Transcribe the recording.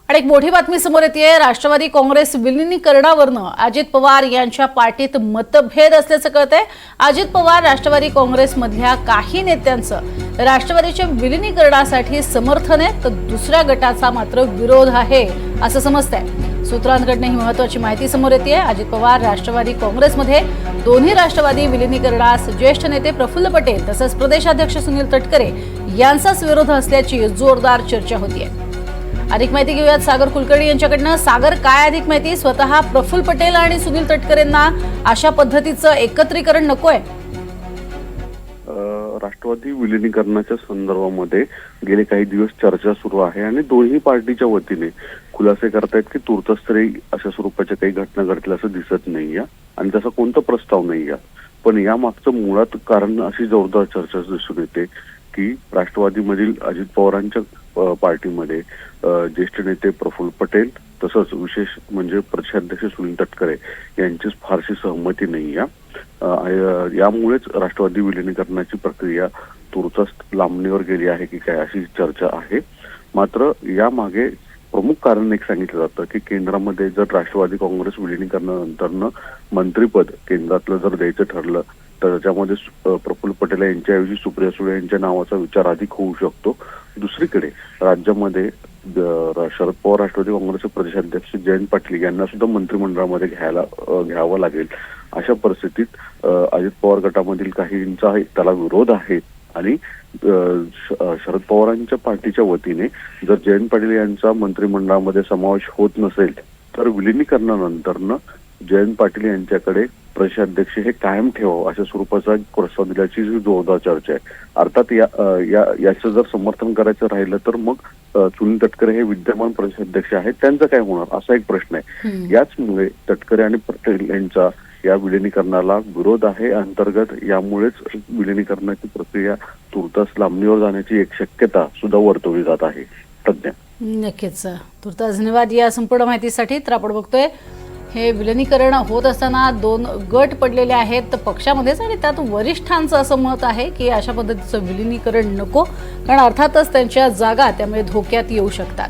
आणि एक मोठी बातमी समोर येते। राष्ट्रवादी काँग्रेस विलीनीकरणावरनं अजित पवार यांच्या पार्टीत मतभेद असल्याचं कळतंय। अजित पवार राष्ट्रवादी काँग्रेसमधल्या काही नेत्यांचं राष्ट्रवादीच्या विलीनीकरणासाठी समर्थन आहे, तर दुसऱ्या गटाचा मात्र विरोध आहे असं समजतंय। सूत्रांकडून ही महत्त्वाची माहिती समोर येते। अजित पवार राष्ट्रवादी काँग्रेसमध्ये दोन्ही राष्ट्रवादी विलीनीकरणास ज्येष्ठ नेते प्रफुल्ल पटेल तसंच प्रदेशाध्यक्ष सुनील तटकरे यांचाच विरोध असल्याची जोरदार चर्चा होतीये। अधिक माहिती घेऊयात सागर कुलकर्णी यांच्याकडनं। सागर, काय अधिक माहिती? स्वतः प्रफुल्ल पटेल आणि सुनील तटकरेंना अशा पद्धतीचं एकत्रीकरण नकोय? राष्ट्रवादी विलीनीकरणाच्या संदर्भामध्ये गेले काही दिवस चर्चा सुरू आहे आणि दोन्ही पार्टीच्या वतीने खुलासे करतायत की तुर्तास तरी अशा स्वरूपाच्या काही घटना घडतील असं दिसत नाहीये आणि तसा कोणता प्रस्ताव नाहीये। पण या मागचं मुळात कारण अशी जोरदार चर्चा दिसून येते की राष्ट्रवादीमधील अजित पवारांच्या पार्टीमध्ये ज्येष्ठ नेते प्रफुल्ल पटेल तसंच विशेष म्हणजे प्रदेशाध्यक्ष सुनील तटकरे यांची फारशी सहमती नाही आहे। यामुळेच राष्ट्रवादी विलीनीकरणाची प्रक्रिया तुर्तास लांबणीवर गेली आहे की काय अशी चर्चा आहे। मात्र यामागे प्रमुख कारण एक सांगितलं जातं की केंद्रामध्ये जर राष्ट्रवादी काँग्रेस विलीनीकरणानंतरनं मंत्रिपद केंद्रातलं जर द्यायचं ठरलं तर त्याच्यामध्ये प्रफुल्ल पटेल यांच्याऐवजी सुप्रिया सुळे यांच्या नावाचा विचार अधिक होऊ शकतो। दुसरीकडे राज्यामध्ये शरद पवार राष्ट्रवादी काँग्रेसचे प्रदेशाध्यक्ष जयंत पाटील यांना सुद्धा मंत्रिमंडळामध्ये घ्यावं लागेल। अशा परिस्थितीत अजित पवार गटामधील काहींचा त्याला विरोध आहे आणि शरद पवारांच्या पार्टीच्या वतीने जर जयंत पाटील यांचा मंत्रिमंडळामध्ये समावेश होत नसेल तर विलीनीकरणानंतरनं जयंत पाटील यांच्याकडे प्रदेशाध्यक्ष हे कायम ठेवावं अशा स्वरूपाचा प्रस्ताव दिल्याची जोरदार चर्चा आहे। अर्थात याचं जर समर्थन करायचं राहिलं तर मग सुनील तटकरे हे विद्यमान प्रदेशाध्यक्ष आहेत, त्यांचं काय होणार असा एक प्रश्न आहे। याचमुळे तटकरे आणि पटेल यांचा या विलीनीकरणाला विरोध आहे अंतर्गत। यामुळेच विलीनीकरणाची प्रक्रिया तुर्तास लांबणीवर जाण्याची एक शक्यता सुद्धा वर्तवली जात आहे। प्रज्ञा, नक्कीच तुर्तास धन्यवाद या संपूर्ण माहितीसाठी। तर आपण बघतोय हे विलीनीकरण होत असताना दोन गट पडलेले आहेत पक्षामध्येच आणि त्यात वरिष्ठांचं असं मत आहे की अशा पद्धतीचं विलीनीकरण नको, कारण अर्थातच त्यांच्या जागा त्यामुळे धोक्यात येऊ शकतात।